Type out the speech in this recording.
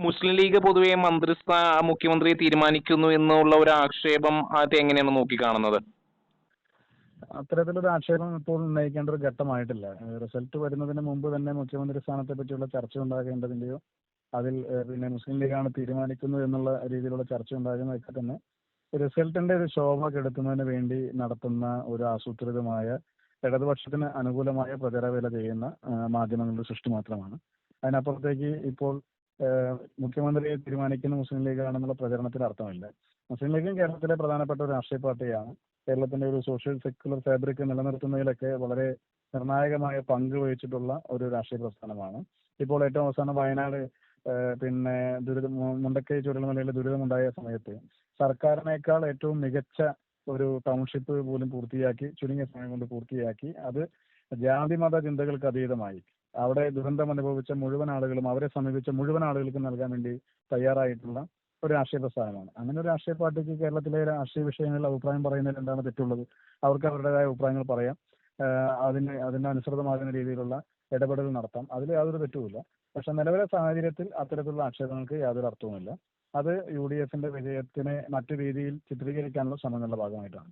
മുസ്ലിം league പൊതുവെ മുഖ്യമന്ത്രിയെ തീരുമാനിക്കുന്നു എന്നുള്ള ഒരു ആക്ഷേപം അത് എങ്ങനെയാണ് നോക്കിക്കാണുന്നത്? അത്തരത്തിലൊരു ആക്ഷേപം ഇപ്പോൾ ഉന്നയിക്കേണ്ട ഒരു ഘട്ടമായിട്ടില്ല. റിസൾട്ട് വരുന്നതിന് മുമ്പ് തന്നെ മുഖ്യമന്ത്രി സ്ഥാനത്തെ പറ്റിയുള്ള ചർച്ച ഉണ്ടാകേണ്ടതിന്റെയോ അതിൽ പിന്നെ മുസ്ലിം ലീഗാണ് തീരുമാനിക്കുന്നത് എന്നുള്ള രീതിയിലുള്ള ചർച്ച ഉണ്ടാകുന്നതൊക്കെ തന്നെ റിസൾട്ടിന്റെ ഒരു ശോഭ കെടുത്തുന്നതിന് വേണ്ടി നടത്തുന്ന ഒരു ആസൂത്രിതമായ ഇടതുപക്ഷത്തിന് അനുകൂലമായ പ്രചാരവേല ചെയ്യുന്ന മാധ്യമങ്ങളുടെ സൃഷ്ടി മാത്രമാണ്. അതിനപ്പുറത്തേക്ക് ഇപ്പോൾ മുഖ്യമന്ത്രിയെ തീരുമാനിക്കുന്ന മുസ്ലിം ലീഗാണെന്നുള്ള പ്രചരണത്തിൽ അർത്ഥമില്ല. മുസ്ലിം ലീഗും കേരളത്തിലെ പ്രധാനപ്പെട്ട ഒരു രാഷ്ട്രീയ പാർട്ടിയാണ്. കേരളത്തിന്റെ ഒരു സോഷ്യൽ സെക്യുലർ ഫാബ്രിക് നിലനിർത്തുന്നതിലൊക്കെ വളരെ നിർണായകമായ പങ്ക് വഹിച്ചിട്ടുള്ള ഒരു രാഷ്ട്രീയ പ്രസ്ഥാനമാണ്. ഇപ്പോൾ ഏറ്റവും അവസാനം വയനാട് പിന്നെ മുണ്ടക്കൈ ചുരൽമലയിലെ ദുരിതമുണ്ടായ സമയത്ത് സർക്കാരിനേക്കാൾ ഏറ്റവും മികച്ച ഒരു ടൗൺഷിപ്പ് പോലും പൂർത്തിയാക്കി, ചുരുങ്ങിയ സമയം കൊണ്ട് പൂർത്തിയാക്കി, അത് ജാതി മത ചിന്തകൾക്ക് അതീതമായി അവിടെ ദുരന്തം അനുഭവിച്ച മുഴുവൻ ആളുകളും അവരെ സമീപിച്ച മുഴുവൻ ആളുകൾക്കും നൽകാൻ വേണ്ടി തയ്യാറായിട്ടുള്ള ഒരു രാഷ്ട്രീയ പ്രസ്ഥാനമാണ്. അങ്ങനെ ഒരു രാഷ്ട്രീയ പാർട്ടിക്ക് കേരളത്തിലെ രാഷ്ട്രീയ വിഷയങ്ങളിൽ അഭിപ്രായം പറയുന്നതിൽ എന്താണ് തെറ്റുള്ളത്? അവർക്ക് അവരുടേതായ അഭിപ്രായങ്ങൾ പറയാം. അതിനനുസൃതമാകുന്ന രീതിയിലുള്ള ഇടപെടൽ നടത്താം. അതിൽ യാതൊരു തെറ്റുമില്ല. പക്ഷെ നിലവിലെ സാഹചര്യത്തിൽ അത്തരത്തിലുള്ള ആക്ഷേപങ്ങൾക്ക് യാതൊരു അർത്ഥവുമില്ല. അത് UDF-ന്റെ വിജയത്തിനെ മറ്റു രീതിയിൽ ചിത്രീകരിക്കാനുള്ള ശ്രമങ്ങളുടെ ഭാഗമായിട്ടാണ്.